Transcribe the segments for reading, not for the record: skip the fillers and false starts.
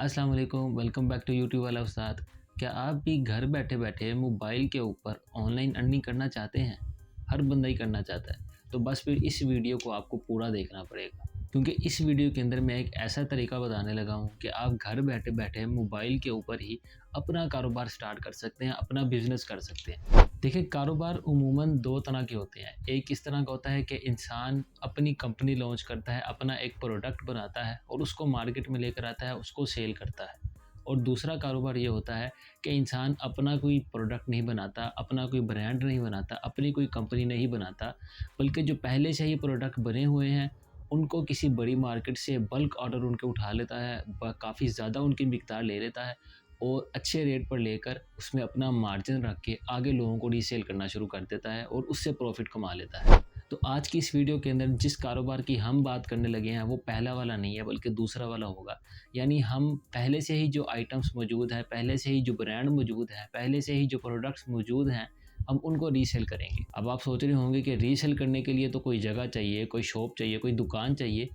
अस्सलाम वालेकुम, welcome back to YouTube वाला उस्ताद। क्या आप भी घर बैठे-बैठे मोबाइल के ऊपर ऑनलाइन अर्निंग करना चाहते हैं? हर बंदा ही करना चाहता है। तो बस फिर इस वीडियो को आपको पूरा देखना पड़ेगा। क्योंकि इस वीडियो के अंदर मैं एक ऐसा तरीका बताने लगा हूँ कि आप घर बैठे-बैठे मोबाइल के ऊपर ही अपना कारोबार स्टार्ट कर सकते हैं, अपना बिज़नेस कर सकते हैं। देखिए, कारोबार उमूमन 2 तरह के होते हैं। एक इस तरह का होता है कि इंसान अपनी कंपनी लॉन्च करता है, अपना एक प्रोडक्ट बनाता है और उसको मार्केट में लेकर आता है, उसको सेल करता है। और दूसरा कारोबार ये होता है कि इंसान अपना कोई प्रोडक्ट नहीं बनाता, अपना कोई ब्रांड नहीं बनाता, अपनी कोई कंपनी नहीं बनाता, बल्कि जो पहले से ही प्रोडक्ट बने हुए हैं, उनको किसी बड़ी मार्केट से बल्क ऑर्डर उनके उठा लेता है, काफ़ी ज़्यादा उनकी मिकदार ले लेता है और अच्छे रेट पर लेकर उसमें अपना मार्जिन रख के आगे लोगों को रीसेल करना शुरू कर देता है और उससे प्रॉफिट कमा लेता है। तो आज की इस वीडियो के अंदर जिस कारोबार की हम बात करने लगे हैं वो पहला वाला नहीं है बल्कि दूसरा वाला होगा। यानी हम पहले से ही जो आइटम्स मौजूद हैं, पहले से ही जो ब्रांड मौजूद है, पहले से ही जो प्रोडक्ट्स मौजूद हैं, हम उनको रीसेल करेंगे। अब आप सोच रहे होंगे कि रीसेल करने के लिए तो कोई जगह चाहिए, कोई शॉप चाहिए, कोई दुकान चाहिए,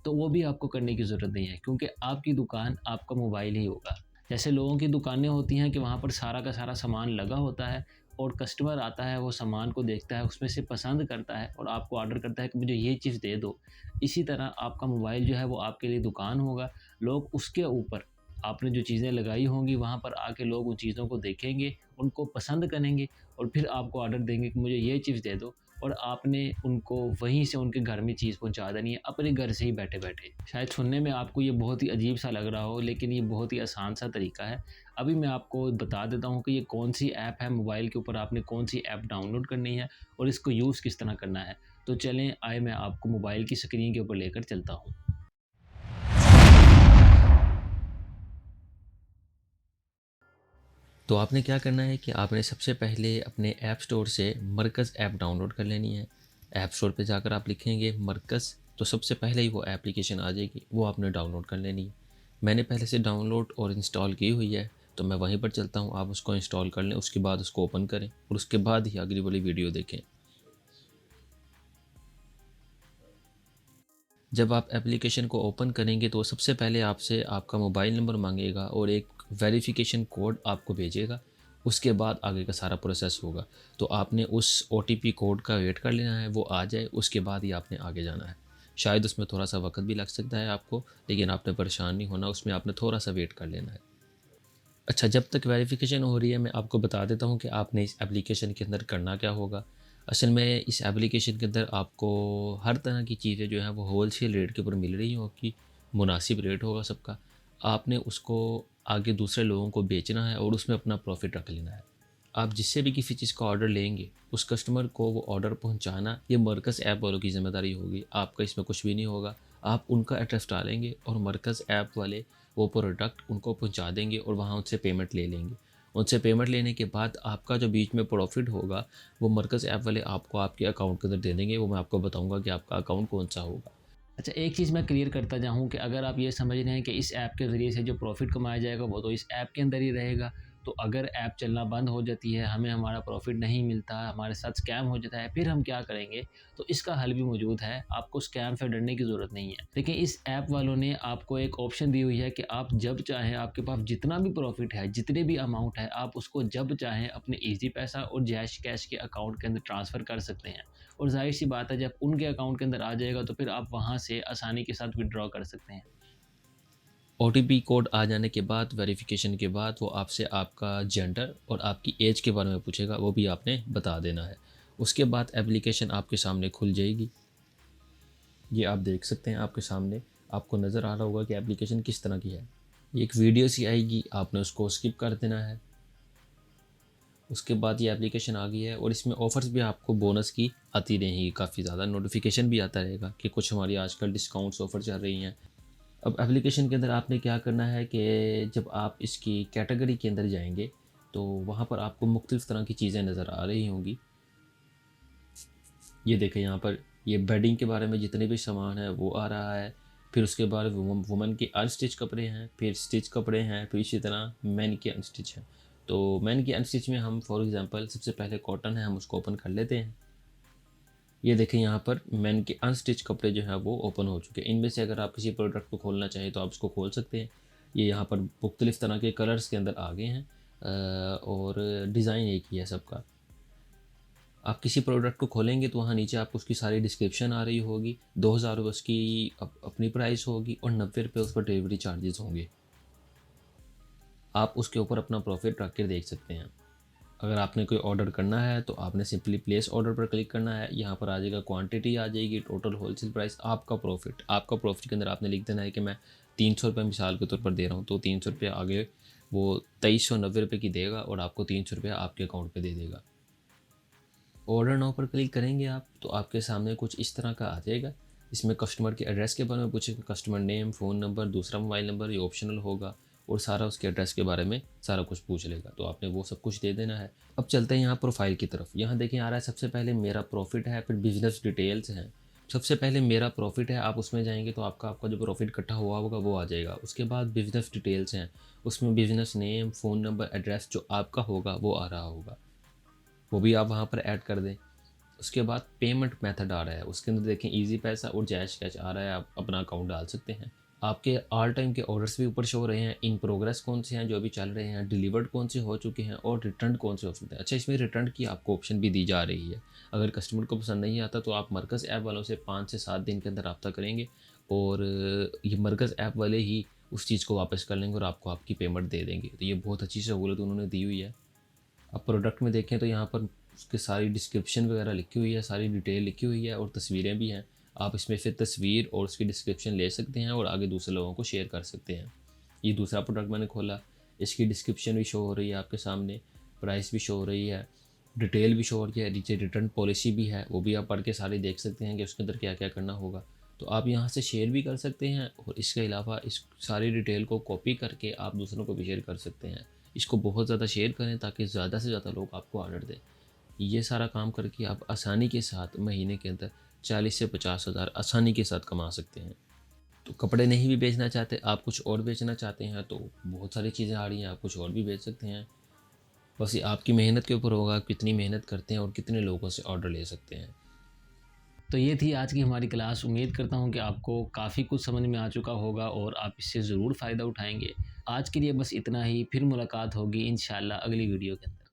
तो वो भी आपको करने की ज़रूरत नहीं है क्योंकि आपकी दुकान आपका मोबाइल ही होगा। जैसे लोगों की दुकानें होती हैं कि वहाँ पर सारा का सारा सामान लगा होता है और कस्टमर आता है, वो सामान को देखता है, उसमें से पसंद करता है और आपको ऑर्डर करता है कि मुझे ये चीज़ दे दो। इसी तरह आपका मोबाइल जो है वो आपके लिए दुकान होगा। लोग उसके ऊपर आपने जो चीज़ें लगाई होंगी वहाँ पर आके लोग उन चीज़ों को देखेंगे, उनको पसंद करेंगे और फिर आपको ऑर्डर देंगे कि मुझे ये चीज़ दे दो और आपने उनको वहीं से उनके घर में चीज़ पहुँचा देनी है, अपने घर से ही बैठे-बैठे। शायद सुनने में आपको ये बहुत ही अजीब-सा लग रहा हो, लेकिन ये बहुत ही आसान-सा तरीका है। अभी मैं आपको बता देता हूँ कि ये कौन-सी ऐप है, मोबाइल के ऊपर आपने कौन-सी ऐप डाउनलोड करनी है और इसको यूज़ किस तरह करना है। तो चलें, आइए मैं आपको मोबाइल की स्क्रीन के ऊपर लेकर चलता हूँ। तो आपने क्या करना है कि आपने सबसे पहले अपने ऐप स्टोर से मरकज़ ऐप डाउनलोड कर लेनी है। ऐप स्टोर पे जाकर आप लिखेंगे मरकज़, तो सबसे पहले ही वो एप्लीकेशन आ जाएगी, वो आपने डाउनलोड कर लेनी है। मैंने पहले से डाउनलोड और इंस्टॉल की हुई है, तो मैं वहीं पर चलता हूँ, आप उसको इंस्टॉल कर लें, उसके बाद उसको ओपन करें और उसके बाद ही अगली वाली वीडियो देखें। जब आप एप्लीकेशन को ओपन करेंगे तो सबसे पहले आपसे आपका मोबाइल नंबर मांगेगा और एक वेरिफिकेशन कोड आपको भेजेगा। उसके बाद आगे का सारा प्रोसेस होगा। तो आपने उस ओटीपी कोड का वेट कर लेना है, वो आ जाए, उसके बाद ही आपने आगे जाना है। शायद उसमें थोड़ा-सा वक़्त भी लग सकता है आपको, लेकिन आपने परेशान नहीं होना, उसमें आपने थोड़ा-सा वेट कर लेना है। अच्छा, जब तक वेरिफ़िकेशन हो रही है, मैं आपको बता देता हूँ कि आपने इस एप्लीकेशन के अंदर करना क्या होगा। असल में इस एप्लीकेशन के अंदर आपको हर तरह की चीज़ें जो हैं वो होलसेल रेट के ऊपर मिल रही होगी, मुनासिब रेट होगा सबका। आपने उसको आगे दूसरे लोगों को बेचना है और उसमें अपना प्रॉफ़िट रख लेना है। आप जिससे भी किसी चीज़ का ऑर्डर लेंगे, उस कस्टमर को वो ऑर्डर पहुँचाना ये मरकज़ ऐप वालों की ज़िम्मेदारी होगी, आपका इसमें कुछ भी नहीं होगा। आप उनका एड्रेस डालेंगे और मरकज़ ऐप वाले वो प्रोडक्ट उनको पहुँचा देंगे और वहाँ उनसे पेमेंट ले लेंगे। उनसे पेमेंट लेने के बाद आपका जो बीच में प्रॉफ़िट होगा, वो मरकज़ ऐप वाले आपको आपके अकाउंट के अंदर दे देंगे, वो मैं आपको बताऊँगा कि आपका अकाउंट कौन-सा होगा। अच्छा, एक चीज़ मैं क्लियर करता जाऊँ कि अगर आप ये समझ रहे हैं कि इस ऐप के ज़रिए से जो प्रॉफ़िट कमाया जाएगा वो तो इस ऐप के अंदर ही रहेगा। तो अगर ऐप चलना बंद हो जाती है, हमें हमारा प्रॉफ़िट नहीं मिलता, हमारे साथ स्कैम हो जाता है, फिर हम क्या करेंगे? तो इसका हल भी मौजूद है, आपको स्कैम से डरने की ज़रूरत नहीं है। देखिए, इस ऐप वालों ने आपको एक ऑप्शन दी हुई है कि आप जब चाहें आपके पास जितना भी प्रॉफ़िट है, जितने भी अमाउंट है, आप उसको जब चाहें अपने ईज़ी पैसा और जैश कैश के अकाउंट के अंदर ट्रांसफ़र कर सकते हैं। और ज़ाहिर-सी बात है, जब उनके अकाउंट के अंदर आ जाएगा तो फिर आप वहाँ से आसानी के साथ विथड्रॉ कर सकते हैं। ओटीपी कोड आ जाने के बाद, वेरिफ़िकेशन के बाद वो आपसे आपका जेंडर और आपकी ऐज के बारे में पूछेगा, वो भी आपने बता देना है। उसके बाद एप्लीकेशन आपके सामने खुल जाएगी। ये आप देख सकते हैं आपके सामने, आपको नज़र आ रहा होगा कि एप्लीकेशन किस तरह की है। ये एक वीडियो सी आएगी, आपने उसको स्किप कर देना है। उसके बाद ये एप्लीकेशन आ गई है और इसमें ऑफ़र्स भी आपको बोनस की आती रहेंगी काफ़ी ज़्यादा, नोटिफ़िकेशन भी आता रहेगा कि कुछ हमारी आजकल डिस्काउंट्स ऑफ़र चल रही हैं। अब एप्लीकेशन के अंदर आपने क्या करना है कि जब आप इसकी कैटेगरी के अंदर जाएँगे, तो वहाँ पर आपको मुख्तलिफ़ तरह की चीज़ें नज़र आ रही होंगी। ये देखें यहाँ पर, ये बेडिंग के बारे में जितने भी सामान हैं वो आ रहा है। फिर उसके बाद वुमन के अनस्टिच कपड़े हैं, फिर स्टिच कपड़े हैं, फिर इसी तरह मेन के अनस्टिच हैं। तो मेन के अनस्टिच में हम फॉर एग्ज़ाम्पल सबसे पहले कॉटन है, हम उसको ओपन कर लेते हैं। ये देखें यहाँ पर मेन के अनस्टिच कपड़े जो हैं वो ओपन हो चुके हैं। इनमें से अगर आप किसी प्रोडक्ट को खोलना चाहें तो आप इसको खोल सकते हैं। ये यहाँ पर मुख्तलिफ़ तरह के कलर्स के अंदर आ गए हैं और डिज़ाइन एक ही है सबका। आप किसी प्रोडक्ट को खोलेंगे तो वहाँ नीचे आपको उसकी सारी डिस्क्रिप्शन आ रही होगी। 2000 रुपये उसकी अपनी प्राइस होगी और 90 रुपये उस पर डिलीवरी चार्जेस होंगे। आप उसके ऊपर अपना प्रॉफिट रख कर देख सकते हैं। अगर आपने कोई ऑर्डर करना है तो आपने सिंपली प्लेस ऑर्डर पर क्लिक करना है। यहाँ पर आ जाएगा क्वांटिटी, आ जाएगी टोटल होलसेल प्राइस, आपका प्रॉफिट के अंदर आपने लिख देना है कि मैं 300 रुपये मिसाल के तौर पर दे रहा हूँ, तो 300 रुपये आगे वो 2390 रुपये की देगा और आपको 300 रुपये आपके अकाउंट पे दे देगा। ऑर्डर नाउ पर क्लिक करेंगे आप तो आपके सामने कुछ इस तरह का आ जाएगा। इसमें कस्टमर के एड्रेस के बारे में पूछेगा, कस्टमर नेम, फ़ोन नंबर, दूसरा मोबाइल नंबर, ये ऑप्शनल होगा और सारा उसके एड्रेस के बारे में सारा कुछ पूछ लेगा, तो आपने वो सब कुछ दे देना है। अब चलते हैं यहाँ प्रोफाइल की तरफ। यहाँ देखें आ रहा है सबसे पहले मेरा प्रॉफिट है, फिर बिजनेस डिटेल्स हैं। सबसे पहले मेरा प्रॉफिट है, आप उसमें जाएंगे तो आपका आपका जो प्रॉफिट इकट्ठा हुआ होगा वो आ जाएगा। उसके बाद बिजनेस डिटेल्स हैं, उसमें business name, phone number, address जो आपका होगा वो आ रहा होगा, वो भी आप वहाँ पर ऐड कर दें। उसके बाद पेमेंट मेथड आ रहा है, उसके अंदर देखें इजी पैसा और जैश कैश आ रहा है, आप अपना अकाउंट डाल सकते हैं। आपके ऑल टाइम के ऑर्डर्स भी ऊपर शो हो रहे हैं, इन प्रोग्रेस कौन से हैं जो अभी चल रहे हैं, डिलीवर्ड कौन से हो चुके हैं और रिटर्न कौन से हो सकते हैं। अच्छा, इसमें रिटर्न की आपको ऑप्शन भी दी जा रही है। अगर कस्टमर को पसंद नहीं आता तो आप मरकज़ ऐप वालों से 5 से 7 दिन के अंदर रब्ता करेंगे और ये मरकज़ ऐप वाले ही उस चीज़ को वापस कर लेंगे और आपको आपकी पेमेंट दे देंगे। तो ये बहुत अच्छी सहूलत उन्होंने दी हुई है। अब प्रोडक्ट में देखें तो यहाँ पर उसकी सारी डिस्क्रिप्शन वगैरह लिखी हुई है, सारी डिटेल लिखी हुई है और तस्वीरें भी हैं। आप इसमें फिर तस्वीर और उसकी डिस्क्रिप्शन ले सकते हैं और आगे दूसरे लोगों को शेयर कर सकते हैं। ये दूसरा प्रोडक्ट मैंने खोला, इसकी डिस्क्रिप्शन भी शो हो रही है आपके सामने, प्राइस भी शो हो रही है, डिटेल भी शो हो रही है, नीचे रिटर्न पॉलिसी भी है, वो भी आप पढ़ के सारी देख सकते हैं कि उसके अंदर क्या क्या करना होगा। तो आप यहाँ से शेयर भी कर सकते हैं और इसके अलावा इस सारी डिटेल को कॉपी करके आप दूसरों को भी शेयर कर सकते हैं। इसको बहुत ज़्यादा शेयर करें ताकि ज़्यादा से ज़्यादा लोग आपको ऑर्डर दें। ये सारा काम करके आप आसानी के साथ महीने के अंदर 40 से 50 हज़ार आसानी के साथ कमा सकते हैं। तो कपड़े नहीं भी बेचना चाहते, आप कुछ और बेचना चाहते हैं तो बहुत सारी चीज़ें आ रही हैं, आप कुछ और भी बेच सकते हैं। बस ये आपकी मेहनत के ऊपर होगा, कितनी मेहनत करते हैं और कितने लोगों से ऑर्डर ले सकते हैं। तो ये थी आज की हमारी क्लास। उम्मीद करता हूँ कि आपको काफ़ी कुछ समझ में आ चुका होगा और आप इससे ज़रूर फ़ायदा उठाएंगे। आज के लिए बस इतना ही, फिर मुलाकात होगी इंशाल्लाह अगली वीडियो के अंदर।